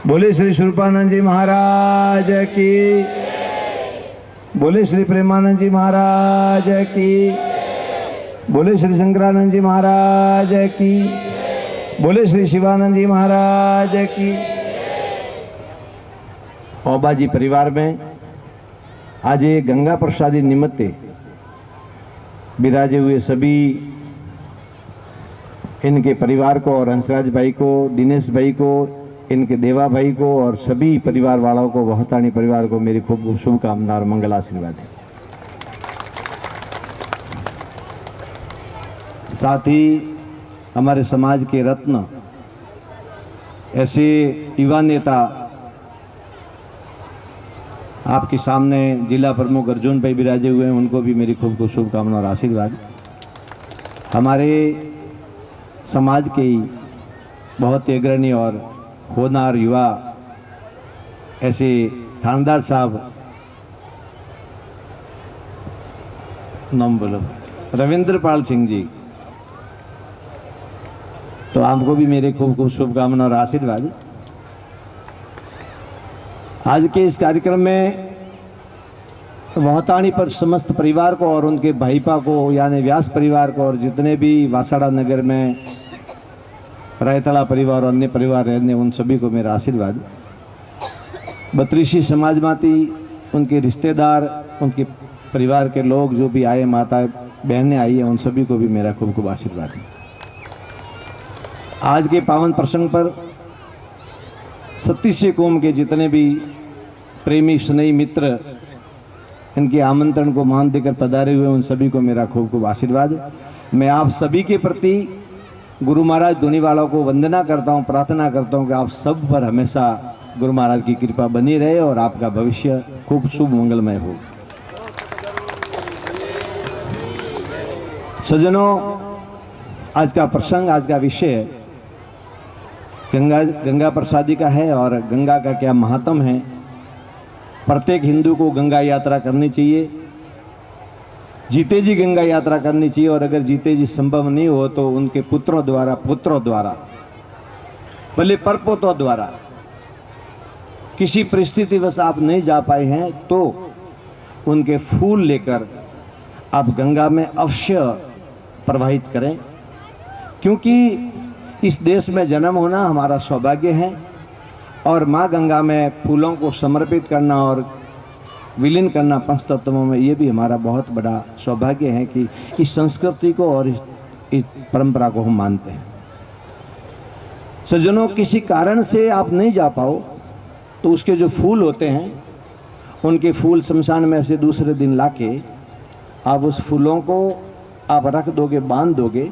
बोले श्री स्वरूपानंद जी महाराज की, बोले श्री प्रेमानंद जी महाराज की, बोले श्री शंकरानंद जी महाराज की, बोले श्री शिवानंद जी महाराज की। ओबाजी परिवार में आज ये गंगा प्रसादी निमित्ते विराजे हुए सभी इनके परिवार को और हंसराज भाई को, दिनेश भाई को, इनके देवा भाई को और सभी परिवार वालों को, वहतानी परिवार को मेरी खूब खूब शुभकामना और मंगल आशीर्वाद है। साथ ही हमारे समाज के रत्न ऐसे युवा नेता आपके सामने जिला प्रमुख अर्जुन भाई विराजे हुए हैं, उनको भी मेरी खूब खूब शुभकामना और आशीर्वाद। हमारे समाज के बहुत ही अग्रणी और होनहार युवा ऐसे थानेदार साहब, नाम बोलो, रविंद्र पाल सिंह जी, तो आपको भी मेरे खूब खूब शुभकामना और आशीर्वाद। आज के इस कार्यक्रम में वहतानी पर समस्त परिवार को और उनके भाईपा को यानी व्यास परिवार को और जितने भी वासाड़ा नगर में रायतला परिवार और अन्य परिवार रहने उन सभी को मेरा आशीर्वाद। बत्रीसी समाज माती उनके रिश्तेदार, उनके परिवार के लोग जो भी आए, माता बहनें आई हैं, उन सभी को भी मेरा खूब खूब आशीर्वाद। आज के पावन प्रसंग पर 37 कौम के जितने भी प्रेमी स्नेही मित्र इनके आमंत्रण को मान देकर पधारे हुए उन सभी को मेरा खूब खूब आशीर्वाद। मैं आप सभी के प्रति गुरु महाराज धुनीवाला को वंदना करता हूं, प्रार्थना करता हूं कि आप सब पर हमेशा गुरु महाराज की कृपा बनी रहे और आपका भविष्य खूब शुभ मंगलमय हो। सज्जनों, आज का प्रसंग, आज का विषय गंगा प्रसादी का है और गंगा का क्या महात्म है। प्रत्येक हिंदू को गंगा यात्रा करनी चाहिए, जीते जी गंगा यात्रा करनी चाहिए और अगर जीते जी संभव नहीं हो तो उनके पुत्रों द्वारा भले परपोतों द्वारा किसी परिस्थितिवश आप नहीं जा पाए हैं तो उनके फूल लेकर आप गंगा में अवश्य प्रवाहित करें, क्योंकि इस देश में जन्म होना हमारा सौभाग्य है और माँ गंगा में फूलों को समर्पित करना और विलीन करना पंचतत्वों में, ये भी हमारा बहुत बड़ा सौभाग्य है कि इस संस्कृति को और इस परंपरा को हम मानते हैं। सज्जनों, किसी कारण से आप नहीं जा पाओ तो उसके जो फूल होते हैं उनके फूल शमशान में से दूसरे दिन लाके आप उस फूलों को आप रख दोगे, बांध दोगे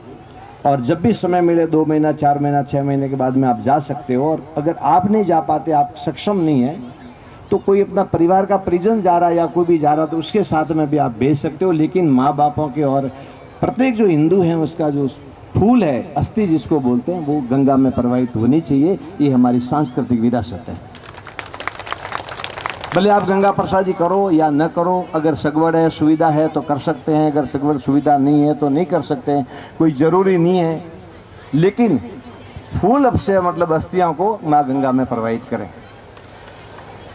और जब भी समय मिले 2 महीना, 4 महीना, 6 महीने के बाद में आप जा सकते हो। और अगर आप नहीं जा पाते, आप सक्षम नहीं है, तो कोई अपना परिवार का परिजन जा रहा है या कोई भी जा रहा तो उसके साथ में भी आप भेज सकते हो। लेकिन माँ बापों के और प्रत्येक जो हिंदू हैं उसका जो फूल है, अस्थि जिसको बोलते हैं, वो गंगा में प्रवाहित होनी चाहिए। ये हमारी सांस्कृतिक विरासत है। भले आप गंगा प्रसादी करो या न करो, अगर सगवड़ है, सुविधा है तो कर सकते हैं, अगर सगवड़ सुविधा नहीं है तो नहीं कर सकते हैं, कोई ज़रूरी नहीं है। लेकिन फूल अब से मतलब अस्थियों को माँ गंगा में प्रवाहित करें।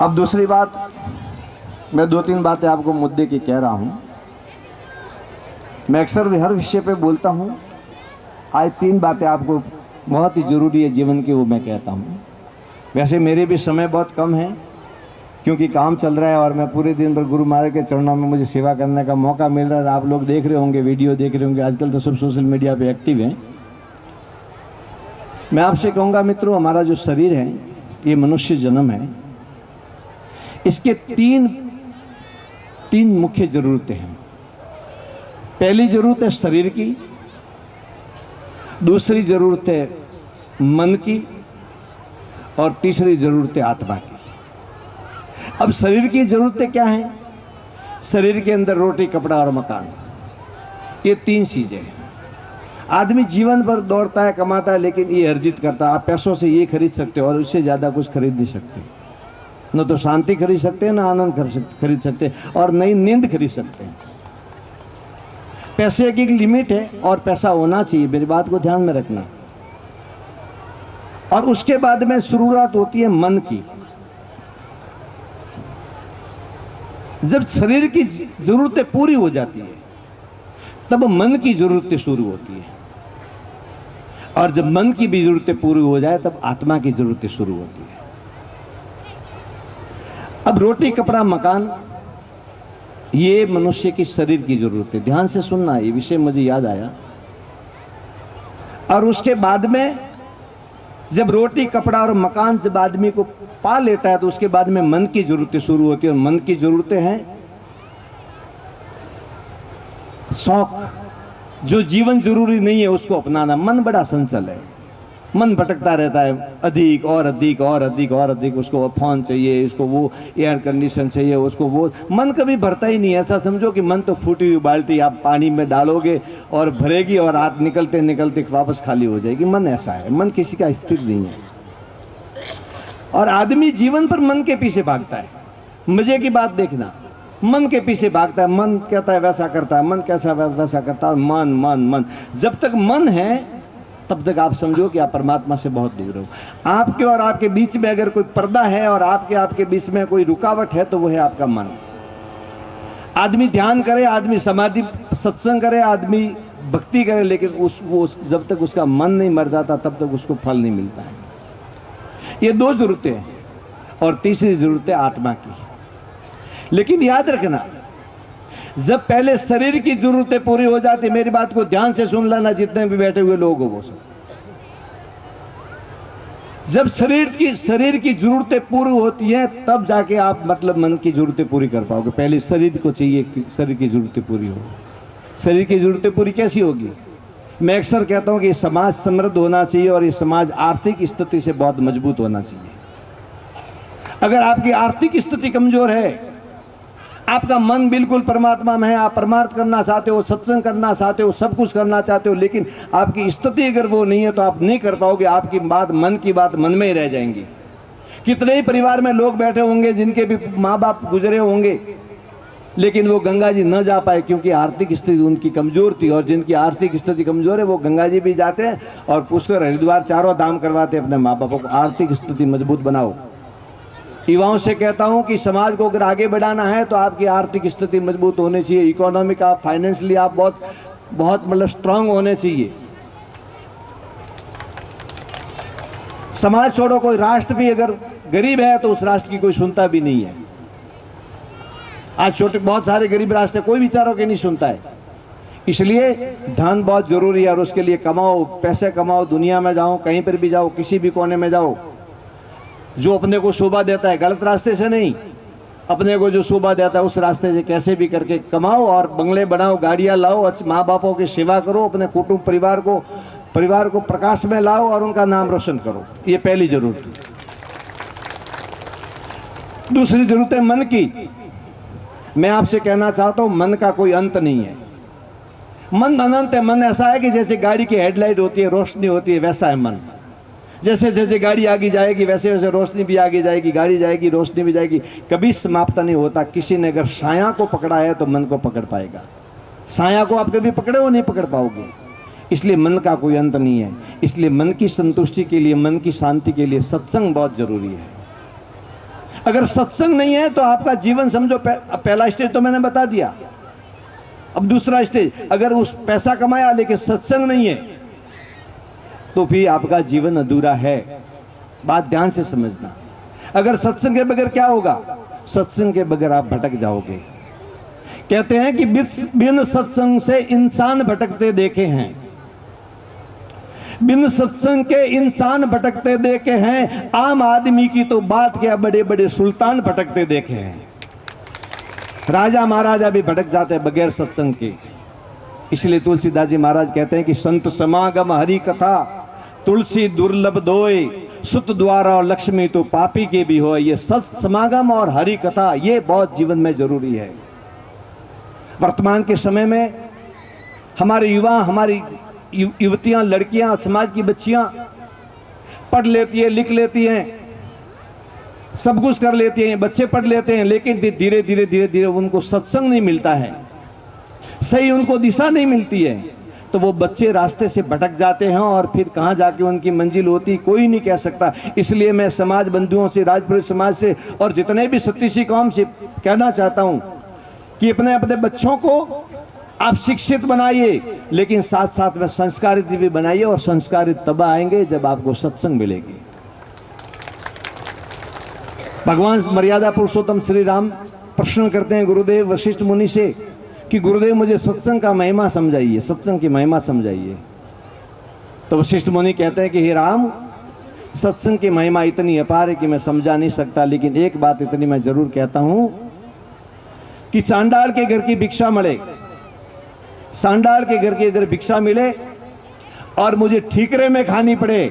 अब दूसरी बात, मैं 2-3 बातें आपको मुद्दे की कह रहा हूँ। मैं अक्सर हर विषय पे बोलता हूँ, आज 3 बातें आपको बहुत ही ज़रूरी है जीवन की, वो मैं कहता हूँ। वैसे मेरे भी समय बहुत कम है क्योंकि काम चल रहा है और मैं पूरे दिन भर गुरु महाराज के चरणों में मुझे सेवा करने का मौका मिल रहा है। आप लोग देख रहे होंगे, वीडियो देख रहे होंगे, आजकल तो सब सोशल मीडिया पे एक्टिव हैं। मैं आपसे कहूँगा मित्रों, हमारा जो शरीर है, ये मनुष्य जन्म है, इसके तीन मुख्य जरूरतें हैं। पहली जरूरत है शरीर की, दूसरी जरूरत है मन की और तीसरी जरूरत है आत्मा की। अब शरीर की जरूरतें क्या हैं? शरीर के अंदर रोटी, कपड़ा और मकान, ये 3 चीजें हैं। आदमी जीवन भर दौड़ता है, कमाता है, लेकिन ये अर्जित करता है। आप पैसों से ये खरीद सकते हो और उससे ज़्यादा कुछ खरीद नहीं सकते। न तो शांति खरीद सकते हैं, न आनंद खरीद सकते हैं और नई नींद खरीद सकते हैं। पैसे की एक लिमिट है और पैसा होना चाहिए, मेरी बात को ध्यान में रखना। और उसके बाद में शुरुआत होती है मन की। जब शरीर की जरूरतें पूरी हो जाती है तब मन की जरूरतें शुरू होती है, और जब मन की भी जरूरतें पूरी हो जाए तब आत्मा की जरूरतें शुरू होती है। अब रोटी कपड़ा मकान ये मनुष्य की शरीर की जरूरत है। ध्यान से सुनना, ये विषय मुझे याद आया। और उसके बाद में जब रोटी कपड़ा और मकान जब आदमी को पा लेता है तो उसके बाद में मन की जरूरतें शुरू होती है। और मन की जरूरतें हैं शौक, जो जीवन जरूरी नहीं है उसको अपनाना। मन बड़ा संचल है, मन भटकता रहता है, अधिक और अधिक और अधिक और अधिक। उसको फोन चाहिए, उसको वो एयर कंडीशन चाहिए, उसको वो। मन कभी भरता ही नहीं। ऐसा समझो कि मन तो फूटी हुई बाल्टी आप पानी में डालोगे और भरेगी और हाथ निकलते निकलते वापस खाली हो जाएगी। मन ऐसा है, मन किसी का स्थिर नहीं है। और आदमी जीवन पर मन के पीछे भागता है। मजे की बात देखना, मन के पीछे भागता है। मन कहता है वैसा करता है, मन कैसा वैसा करता है। मन मन मन, जब तक मन है तब तक आप समझो कि आप परमात्मा से बहुत दूर हो। आपके और आपके बीच में अगर कोई पर्दा है और आपके बीच में कोई रुकावट है तो वो है आपका मन। आदमी ध्यान करे, आदमी समाधि सत्संग करे, आदमी भक्ति करे, लेकिन जब तक उसका मन नहीं मर जाता तब तक उसको फल नहीं मिलता है। ये दो जरूरतें हैं। और तीसरी जरूरत है आत्मा की। लेकिन याद रखना, जब पहले शरीर की जरूरतें पूरी हो जाती, मेरी बात को ध्यान से सुन लेना जितने भी बैठे हुए लोग हो वो सब, जब शरीर की जरूरतें पूरी होती हैं तब जाके आप मतलब मन की जरूरतें पूरी कर पाओगे। पहले शरीर को चाहिए कि शरीर की जरूरतें पूरी हो। शरीर की जरूरतें पूरी कैसी होगी? मैं अक्सर कहता हूं कि समाज समृद्ध होना चाहिए और ये समाज आर्थिक स्थिति से बहुत मजबूत होना चाहिए। अगर आपकी आर्थिक स्थिति कमजोर है, आपका मन बिल्कुल परमात्मा में है, आप परमार्थ करना चाहते हो, सत्संग करना चाहते हो, सब कुछ करना चाहते हो, लेकिन आपकी स्थिति अगर वो नहीं है तो आप नहीं कर पाओगे। आपकी बात, मन की बात मन में ही रह जाएंगी। कितने ही परिवार में लोग बैठे होंगे जिनके भी माँ बाप गुजरे होंगे, लेकिन वो गंगा जी न जा पाए क्योंकि आर्थिक स्थिति उनकी कमजोर थी। और जिनकी आर्थिक स्थिति कमजोर है वो गंगा जी भी जाते हैं और पुष्कर हरिद्वार चारों धाम करवाते हैं अपने माँ बापों को। आर्थिक स्थिति मजबूत बनाओ। युवाओं से कहता हूं कि समाज को अगर आगे बढ़ाना है तो आपकी आर्थिक स्थिति मजबूत होनी चाहिए। इकोनॉमिक, आप फाइनेंशियली आप बहुत मतलब स्ट्रांग होने चाहिए। समाज छोड़ो, कोई राष्ट्र भी अगर गरीब है तो उस राष्ट्र की कोई सुनता भी नहीं है। आज बहुत सारे गरीब राष्ट्र, कोई विचारों के नहीं सुनता है। इसलिए धन बहुत जरूरी है और उसके लिए कमाओ, पैसे कमाओ, दुनिया में जाओ, कहीं पर भी जाओ, किसी भी कोने में जाओ। जो अपने को शोभा देता है, गलत रास्ते से नहीं, अपने को जो शोभा देता है उस रास्ते से कैसे भी करके कमाओ और बंगले बनाओ, गाड़ियां लाओ, माँ बापों की सेवा करो, अपने कुटुंब परिवार को प्रकाश में लाओ और उनका नाम रोशन करो। ये पहली जरूरत है। दूसरी जरूरत है मन की। मैं आपसे कहना चाहता हूं, मन का कोई अंत नहीं है। मन अनंत है। मन ऐसा है कि जैसे गाड़ी की हेडलाइट होती है, रोशनी होती है, वैसा है मन। जैसे जैसे गाड़ी आगे जाएगी वैसे वैसे रोशनी भी आगे जाएगी, गाड़ी जाएगी रोशनी भी जाएगी, कभी समाप्त नहीं होता। किसी ने अगर छाया को पकड़ा है तो मन को पकड़ पाएगा। छाया को आप कभी पकड़े हो नहीं पकड़ पाओगे। इसलिए मन का कोई अंत नहीं है। इसलिए मन की संतुष्टि के लिए, मन की शांति के लिए सत्संग बहुत जरूरी है। अगर सत्संग नहीं है तो आपका जीवन समझो, पहला स्टेज तो मैंने बता दिया। अब दूसरा स्टेज, अगर उस पैसा कमाया लेकिन सत्संग नहीं है तो भी आपका जीवन अधूरा है। बात ध्यान से समझना। अगर सत्संग के बगैर क्या होगा? सत्संग के बगैर आप भटक जाओगे। कहते हैं कि बिन सत्संग से इंसान भटकते देखे हैं, बिन सत्संग के इंसान भटकते देखे हैं। आम आदमी की तो बात क्या, बड़े बड़े सुल्तान भटकते देखे हैं। राजा महाराजा भी भटक जाते हैं बगैर सत्संग के। इसलिए तुलसीदास जी महाराज कहते हैं कि संत समागम हरि कथा, तुलसी दुर्लभ दोए, सुत द्वारा और लक्ष्मी तो पापी के भी हो। ये सत समागम और हरि कथा ये बहुत जीवन में जरूरी है। वर्तमान के समय में हमारे युवा, हमारी युवतियां, लड़कियां, समाज की बच्चियां पढ़ लेती है, लिख लेती हैं, सब कुछ कर लेती हैं, बच्चे पढ़ लेते हैं, लेकिन धीरे धीरे धीरे धीरे उनको सत्संग नहीं मिलता है, सही उनको दिशा नहीं मिलती है। तो वो बच्चे रास्ते से भटक जाते हैं और फिर कहाँ जाके उनकी मंजिल होती कोई नहीं कह सकता। इसलिए मैं समाज बंधुओं से, राजपुरोहित समाज से और जितने भी सतीसी कौम से कहना चाहता हूँ कि अपने अपने बच्चों को आप शिक्षित बनाइए, लेकिन साथ साथ में संस्कारित भी बनाइए। और संस्कारित तब आएंगे जब आपको सत्संग मिलेगी। भगवान मर्यादा पुरुषोत्तम श्री राम प्रश्न करते हैं गुरुदेव वशिष्ठ मुनि से कि गुरुदेव मुझे सत्संग का महिमा समझाइए, सत्संग की महिमा समझाइए। तो वशिष्ठ मुनि कहते हैं कि हे राम, सत्संग की महिमा इतनी अपार है कि मैं समझा नहीं सकता, लेकिन एक बात इतनी मैं जरूर कहता हूं कि चांडाल के घर की भिक्षा मिले, सांडाल के घर की अगर भिक्षा मिले और मुझे ठीकरे में खानी पड़े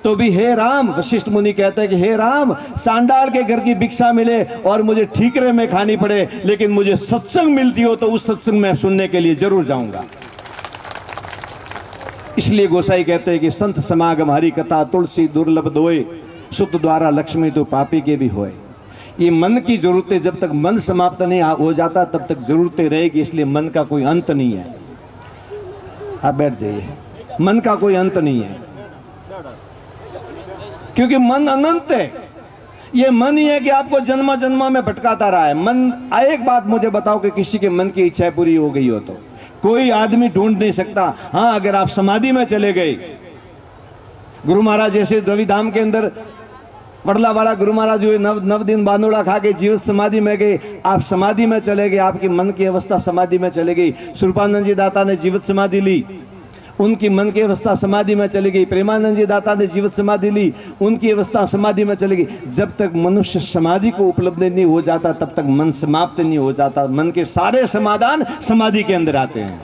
तो भी हे राम, वशिष्ठ मुनि कहते हैं कि हे राम, सांडाल के घर की भिक्षा मिले और मुझे ठीकरे में खानी पड़े, लेकिन मुझे सत्संग मिलती हो तो उस सत्संग में सुनने के लिए जरूर जाऊंगा। इसलिए गोसाई कहते हैं कि संत समागम हरि कथा तुलसी दुर्लभ दोए, सुत द्वारा लक्ष्मी तो पापी के भी होए। ये मन की जरूरतें, जब तक मन समाप्त नहीं हो जाता तब तक जरूरतें रहेगी। इसलिए मन का कोई अंत नहीं है। आप बैठ जाइए। मन का कोई अंत नहीं है, क्योंकि मन अनंत है। ये मन ही है कि आपको जन्मा जन्मा में भटकाता रहा है। मन, एक बात मुझे बताओ कि किसी के मन की इच्छा पूरी हो गई हो तो कोई आदमी ढूंढ नहीं सकता। हाँ, अगर आप समाधि में चले गए, गुरु महाराज जैसे द्रविधाम के अंदर पड़ला वाला गुरु महाराज हुए, नव दिन बांदोड़ा खा के जीवित समाधि में गए, आप समाधि में चले गए, आपकी मन की अवस्था समाधि में चले गई। स्वरूपानंद जी दाता ने जीवित समाधि ली, उनकी मन की अवस्था समाधि में चली गई। प्रेमानंद जी दाता ने जीवित समाधि ली, उनकी अवस्था समाधि में चली गई। जब तक मनुष्य समाधि को उपलब्ध नहीं हो जाता तब तक मन समाप्त नहीं हो जाता। मन के सारे समाधान समाधि के अंदर आते हैं।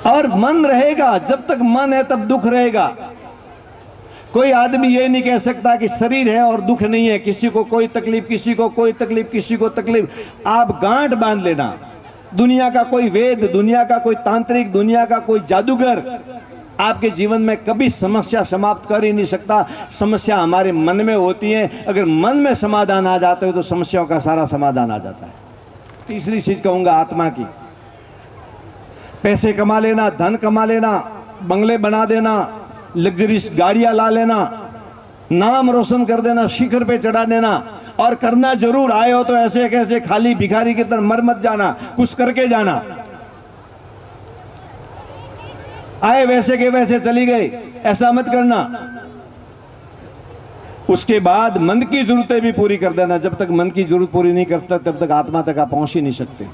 और मन रहेगा, जब तक मन है तब दुख रहेगा। कोई आदमी ये नहीं कह सकता कि शरीर है और दुख नहीं है। किसी को कोई तकलीफ, किसी को कोई तकलीफ, किसी को तकलीफ। आप गांठ बांध लेना, दुनिया का कोई वेद, दुनिया का कोई तांत्रिक, दुनिया का कोई जादूगर आपके जीवन में कभी समस्या समाप्त कर ही नहीं सकता। समस्या हमारे मन में होती है। अगर मन में समाधान आ जाता है तो समस्याओं का सारा समाधान आ जाता है। तीसरी चीज कहूंगा आत्मा की। पैसे कमा लेना, धन कमा लेना, बंगले बना देना, लग्जरीज गाड़ियां ला लेना, नाम रोशन कर देना, शिखर पे चढ़ा देना, और करना जरूर। आए हो तो ऐसे कैसे खाली भिखारी की तरह मर मत जाना, कुछ करके जाना। आए वैसे के वैसे चली गए, ऐसा मत करना। उसके बाद मन की जरूरतें भी पूरी कर देना। जब तक मन की जरूरत पूरी नहीं करता तब तक आत्मा तक आप पहुंच ही नहीं सकते।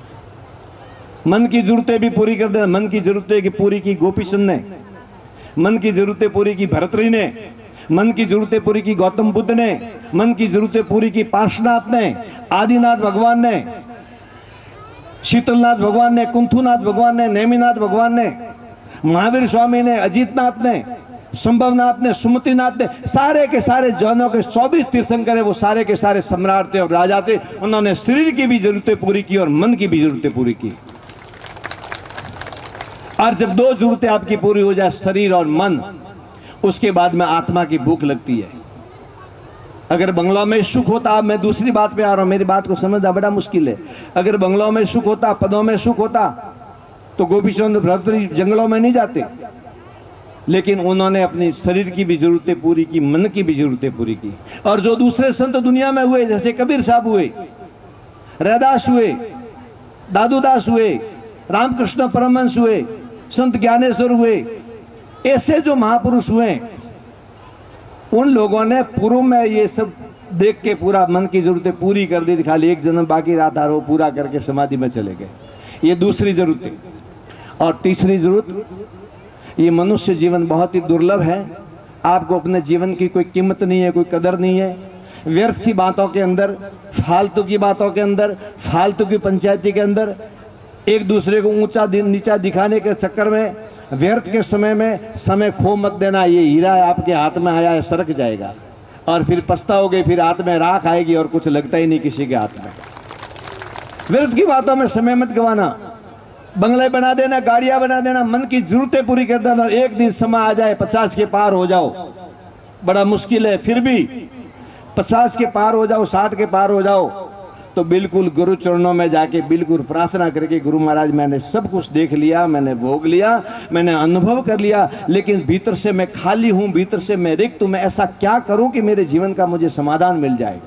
मन की जरूरतें भी पूरी कर देना। मन की जरूरतें की पूरी की गोपी चंद ने, मन की जरूरतें पूरी की भरतरी ने, मन की जरूरतें पूरी की गौतम बुद्ध ने, मन की जरूरतें पूरी की पार्श्वनाथ ने, आदिनाथ भगवान ने, शीतलनाथ भगवान ने, कुंथुनाथ भगवान ने, नेमिनाथ भगवान ने, महावीर स्वामी ने, अजीतनाथ ने, संभवनाथ ने, सुमतिनाथ ने, सारे के सारे जैनों के 24 तीर्थंकर है, वो सारे के सारे सम्राट थे और राजा थे। उन्होंने शरीर की भी जरूरतें पूरी की और मन की भी जरूरतें पूरी की। और जब दो जरूरतें आपकी पूरी हो जाए, शरीर और मन, उसके बाद में आत्मा की भूख लगती है। अगर बंगलों में सुख होता, मैं दूसरी बात पे आ रहा हूं, मेरी बात को समझना बड़ा मुश्किल है। अगर बंगलों में सुख होता, पदों में सुख होता, तो गोपीचंद भरतरी जंगलों में नहीं जाते। लेकिन उन्होंने अपनी शरीर की भी जरूरतें पूरी की, मन की भी जरूरतें पूरी की। और जो दूसरे संत दुनिया में हुए, जैसे कबीर साहब हुए, रैदास हुए, दादूदास हुए, रामकृष्ण परमहंस हुए, संत ज्ञानेश्वर हुए, ऐसे जो महापुरुष हुए, उन लोगों ने पूर्व में ये सब देख के पूरा मन की जरूरतें पूरी कर दी। खाली एक जन्म बाकी रहा था, वो पूरा करके समाधि में चले गए। ये दूसरी जरूरतें। और तीसरी जरूरत, ये मनुष्य जीवन बहुत ही दुर्लभ है। आपको अपने जीवन की कोई कीमत नहीं है, कोई कदर नहीं है। व्यर्थ की बातों के अंदर, फालतू की बातों के अंदर, फालतू की पंचायती के अंदर, एक दूसरे को ऊंचा नीचा दिखाने के चक्कर में, व्यर्थ के समय में समय खो मत देना। ये हीरा आपके हाथ में आया है, सरक जाएगा और फिर पछताओगे, फिर हाथ में राख आएगी और कुछ लगता ही नहीं किसी के हाथ में। व्यर्थ की बातों में समय मत गवाना। बंगले बना देना, गाड़ियां बना देना, मन की जरूरतें पूरी कर देना। एक दिन समय आ जाए 50 के पार हो जाओ, बड़ा मुश्किल है, फिर भी 50 के पार हो जाओ, 60 के पार हो जाओ, तो बिल्कुल गुरु चरणों में जाके बिल्कुल प्रार्थना करके, गुरु महाराज मैंने सब कुछ देख लिया, मैंने भोग लिया, मैंने अनुभव कर लिया, लेकिन भीतर से मैं खाली हूँ, भीतर से मैं रिक्त हूँ, मैं ऐसा क्या करूँ कि मेरे जीवन का मुझे समाधान मिल जाए।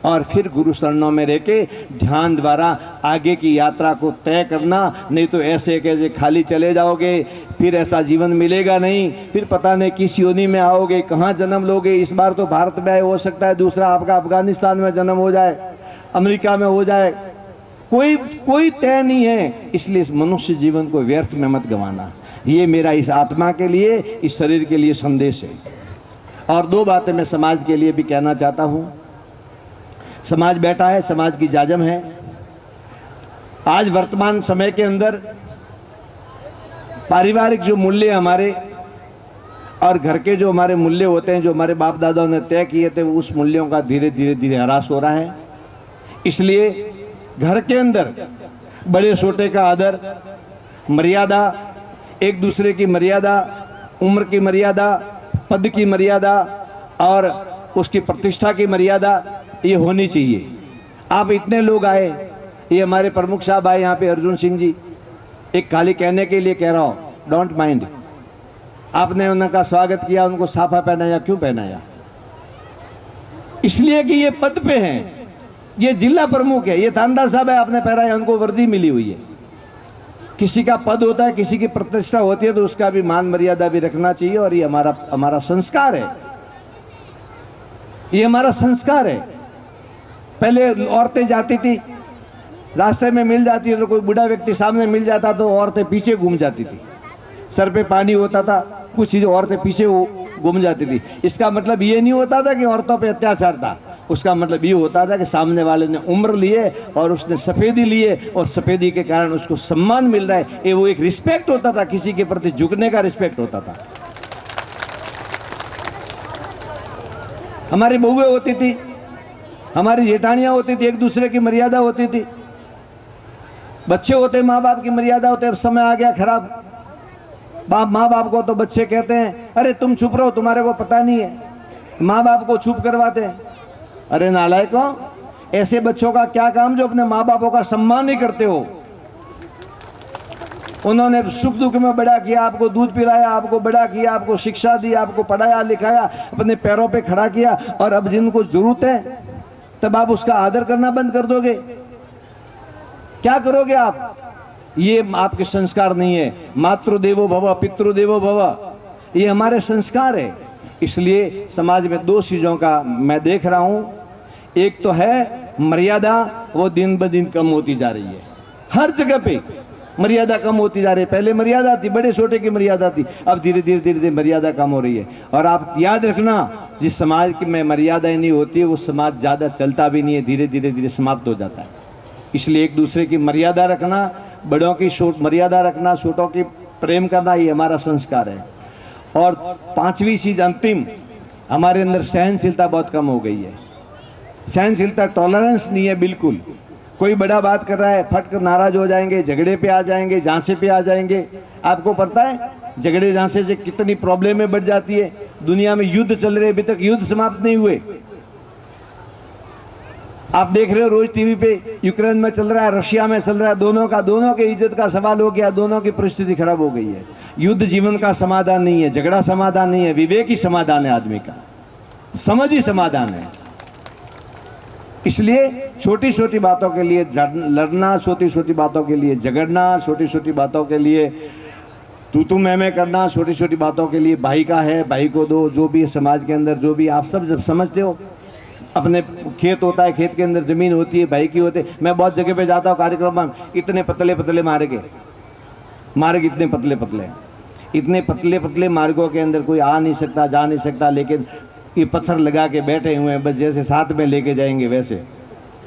और फिर गुरु शरणों में रह के ध्यान द्वारा आगे की यात्रा को तय करना, नहीं तो ऐसे कैसे खाली चले जाओगे, फिर ऐसा जीवन मिलेगा नहीं, फिर पता नहीं किस योनि में आओगे, कहाँ जन्म लोगे। इस बार तो भारत में आए, हो सकता है दूसरा आपका अफगानिस्तान में जन्म हो जाए, अमेरिका में हो जाए, कोई तय नहीं है। इसलिए इस मनुष्य जीवन को व्यर्थ में मत गंवाना। ये मेरा इस आत्मा के लिए, इस शरीर के लिए संदेश है। और दो बातें मैं समाज के लिए भी कहना चाहता हूँ। समाज बैठा है, समाज की जाजम है। आज वर्तमान समय के अंदर पारिवारिक जो मूल्य हमारे और घर के जो हमारे मूल्य होते हैं, जो हमारे बाप दादाओं ने तय किए थे, उस मूल्यों का धीरे धीरे ह्रास हो रहा है। इसलिए घर के अंदर बड़े छोटे का आदर, मर्यादा, एक दूसरे की मर्यादा, उम्र की मर्यादा, पद की मर्यादा और उसकी प्रतिष्ठा की मर्यादा, ये होनी चाहिए। आप इतने लोग आए, ये हमारे प्रमुख साहब आए यहाँ पे, अर्जुन सिंह जी, एक खाली कहने के लिए कह रहा हूँ, डोंट माइंड। आपने उनका स्वागत किया, उनको साफा पहनाया, क्यों पहनाया? इसलिए कि ये पद पे हैं, ये जिला प्रमुख है, ये थानेदार साहब है, आपने पहनाया, उनको वर्दी मिली हुई है। किसी का पद होता है, किसी की प्रतिष्ठा होती है, तो उसका भी मान मर्यादा भी रखना चाहिए। और ये हमारा संस्कार है, ये हमारा संस्कार है। पहले औरतें जाती थी, रास्ते में मिल जाती है तो कोई बूढ़ा व्यक्ति सामने मिल जाता तो औरतें पीछे घूम जाती थी। सर पे पानी होता था, कुछ चीज़ें औरतें पीछे घूम जाती थी। इसका मतलब ये नहीं होता था कि औरतों पे अत्याचार था, उसका मतलब ये होता था कि सामने वाले ने उम्र लिए और उसने सफ़ेदी लिए, और सफ़ेदी के कारण उसको सम्मान मिल रहा है। ये वो एक रिस्पेक्ट होता था, किसी के प्रति झुकने का रिस्पेक्ट होता था। हमारी बहुएं होती थी, हमारी जेठानियां होती थी, एक दूसरे की मर्यादा होती थी। बच्चे होते, माँ बाप की मर्यादा होते। अब समय आ गया खराब, माँ बाप को तो बच्चे कहते हैं, अरे तुम चुप रहो, तुम्हारे को पता नहीं है। माँ बाप को चुप करवाते हैं। अरे नालायकों, ऐसे बच्चों का क्या काम जो अपने माँ बापों का सम्मान नहीं करते हो। उन्होंने सुख दुख में बड़ा किया, आपको दूध पिलाया, आपको बड़ा किया, आपको शिक्षा दी, आपको पढ़ाया लिखाया, अपने पैरों पे खड़ा किया, और अब जिनको जरूरत है तब आप उसका आदर करना बंद कर दोगे? क्या करोगे आप? ये आपके संस्कार नहीं है। मातृदेवो भव, पितृदेवो भव, ये हमारे संस्कार है। इसलिए समाज में दो चीज़ों का मैं देख रहा हूँ। एक तो है मर्यादा, वो दिन ब दिन कम होती जा रही है। हर जगह पे मर्यादा कम होती जा रही है। पहले मर्यादा थी, बड़े छोटे की मर्यादा थी, अब धीरे धीरे मर्यादा कम हो रही है। और आप याद रखना, जिस समाज की में मर्यादाएं नहीं होती है, वो समाज ज़्यादा चलता भी नहीं है, धीरे धीरे समाप्त हो जाता है। इसलिए एक दूसरे की मर्यादा रखना, बड़ों की मर्यादा रखना, छोटों की प्रेम करना, ये हमारा संस्कार है। और पांचवी चीज़ अंतिम, हमारे अंदर सहनशीलता बहुत कम हो गई है। सहनशीलता, टॉलरेंस नहीं है बिल्कुल। कोई बड़ा बात कर रहा है, फट कर नाराज हो जाएंगे, झगड़े पे आ जाएंगे, झांसे पे आ जाएंगे। आपको पता है झगड़े झांसे से कितनी प्रॉब्लमें बढ़ जाती है। दुनिया में युद्ध चल रहे, अभी तक युद्ध समाप्त नहीं हुए। आप देख रहे हो रोज टीवी पे, यूक्रेन में चल रहा है, रशिया में चल रहा है। दोनों के इज्जत का सवाल हो गया, दोनों की परिस्थिति खराब हो गई है। युद्ध जीवन का समाधान नहीं है, झगड़ा समाधान नहीं है, विवेक ही समाधान है, आदमी का समझ ही समाधान है। इसलिए छोटी छोटी बातों के लिए लड़ना, छोटी छोटी बातों के लिए झगड़ना, छोटी छोटी बातों के लिए तू मैं करना, छोटी छोटी बातों के लिए भाई का है भाई को दो, जो भी समाज के अंदर जो भी आप सब जब समझते हो। अपने खेत होता है, खेत के अंदर ज़मीन होती है, भाई की होती है। मैं बहुत जगह पे जाता हूँ कार्यक्रम में, इतने पतले पतले मार्ग इतने पतले पतले मार्गों के अंदर कोई आ नहीं सकता, जा नहीं सकता, लेकिन ये पत्थर लगा के बैठे हुए हैं, बस जैसे साथ में लेके जाएंगे वैसे।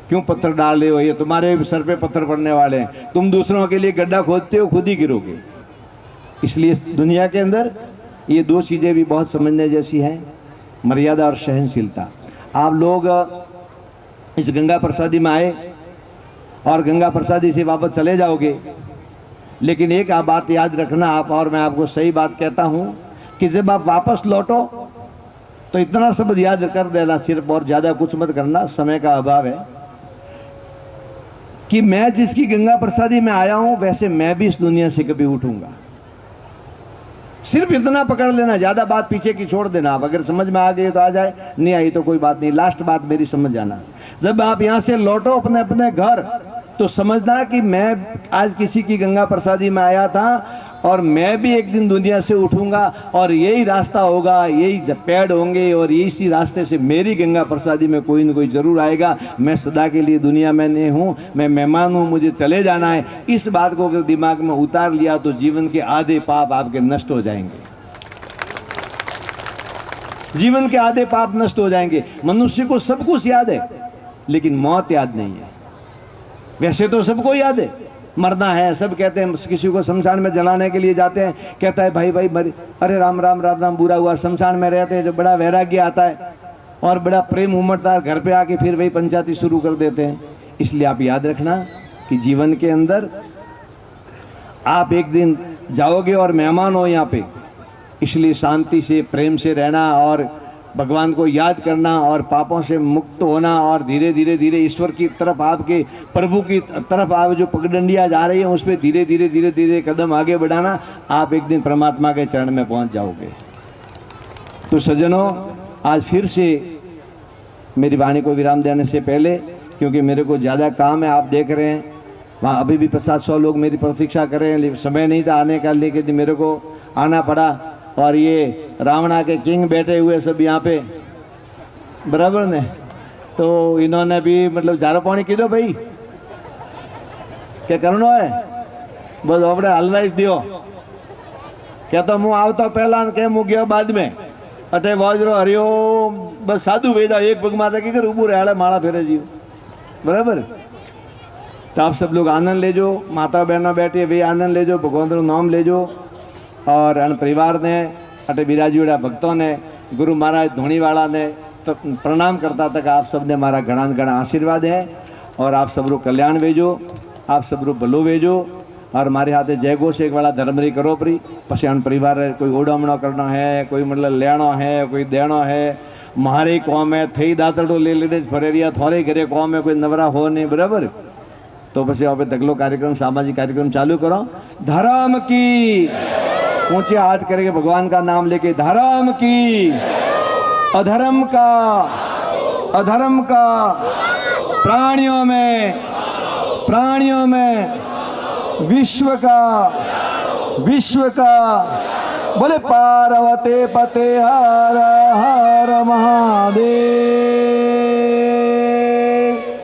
क्यों पत्थर डाल रहे हो? ये तुम्हारे सर पे पत्थर पड़ने वाले हैं। तुम दूसरों के लिए गड्ढा खोदते हो, खुद ही गिरोगे। इसलिए दुनिया के अंदर ये दो चीज़ें भी बहुत समझने जैसी हैं, मर्यादा और सहनशीलता। आप लोग इस गंगा प्रसादी में आए और गंगा प्रसादी से वापस चले जाओगे, लेकिन एक आप बात याद रखना आप, और मैं आपको सही बात कहता हूँ कि जब आप वापस लौटो तो इतना शब्द याद कर देना सिर्फ, और ज़्यादा कुछ मत करना, समय का अभाव है। कि मैं जिसकी गंगा प्रसादी में आया हूं वैसे मैं भी इस दुनिया से कभी उठूंगा। सिर्फ इतना पकड़ लेना, ज्यादा बात पीछे की छोड़ देना। आप अगर समझ में आ गई तो आ जाए, नहीं आई तो कोई बात नहीं। लास्ट बात मेरी समझ जाना, जब आप यहां से लौटो अपने अपने घर तो समझना कि मैं आज किसी की गंगा प्रसादी में आया था और मैं भी एक दिन दुनिया से उठूंगा और यही रास्ता होगा, यही पेड़ होंगे और इसी रास्ते से मेरी गंगा प्रसादी में कोई न कोई जरूर आएगा। मैं सदा के लिए दुनिया में नहीं हूँ, मैं मेहमान हूँ, मुझे चले जाना है। इस बात को अगर दिमाग में उतार लिया तो जीवन के आधे पाप आपके नष्ट हो जाएंगे। जीवन के आधे पाप नष्ट हो जाएंगे। मनुष्य को सब कुछ याद है लेकिन मौत याद नहीं है। वैसे तो सबको याद है मरना है, सब कहते हैं। किसी को शमशान में जलाने के लिए जाते हैं, कहता है भाई भाई मर, अरे राम राम राम राम, बुरा हुआ। शमशान में रहते हैं जो बड़ा वैराग्य आता है और बड़ा प्रेम उमड़ता है, घर पे आके फिर वही पंचायती शुरू कर देते हैं। इसलिए आप याद रखना कि जीवन के अंदर आप एक दिन जाओगे और मेहमान हो यहाँ पे, इसलिए शांति से प्रेम से रहना और भगवान को याद करना और पापों से मुक्त होना और धीरे धीरे धीरे ईश्वर की तरफ, आपके प्रभु की तरफ आप जो पगडंडियाँ जा रही हैं उस पर धीरे धीरे धीरे धीरे कदम आगे बढ़ाना। आप एक दिन परमात्मा के चरण में पहुंच जाओगे। तो सज्जनों, आज फिर से मेरी वाणी को विराम देने से पहले, क्योंकि मेरे को ज़्यादा काम है, आप देख रहे हैं वहाँ अभी भी 50-100 लोग मेरी प्रतीक्षा कर रहे हैं। समय नहीं था आने का, लेकिन मेरे को आना पड़ा। और ये रावणा के किंग बैठे हुए सब यहाँ पे, बराबर ने, तो इन्होंने भी मतलब झारो पानी कीधो भाई, क्या करनो है, बस अपने हलवाई दियो। क्या तो हूँ आवता पहला के हूँ गया बाद में, अटे वाजरो हरिओम, बस साधु वेदा एक पग माता की कर ऊपर हाले माला फेरे जीव, बराबर। तो आप सब लोग आनंद ले जो, माता बहना बैठी वे आनंद ले जो, भगवान रो नाम ले जो। और अन परिवार ने अटे बिराजीड़ा भक्तों ने, गुरु महाराज धोनीवाला ने तो प्रणाम करता था कि आप सब ने मारा घना घना आशीर्वाद है और आप सबरो कल्याण वेजो, आप सबरो भलो वेजो। और मारे हाथे जय घोष एक वाला धर्मरी करो परी, पछी अन परिवार कोई ओडामणो करना है, कोई मतलब लेनो है, कोई देनो है। मारे कौम है थई दातड़ो ले लेने फरेरिया, थोड़े घरे कौम है, कोई नवरा हो नहीं, बराबर। तो પછી આપણે दगलो कार्यक्रम, सामाजिक कार्यक्रम चालू करो। धर्म की ऊंचे हाथ करके भगवान का नाम लेके, धर्म की, अधर्म का, अधर्म का, प्राणियों में विश्व का, विश्व का। बोले पार्वती पते हर हर महादेव।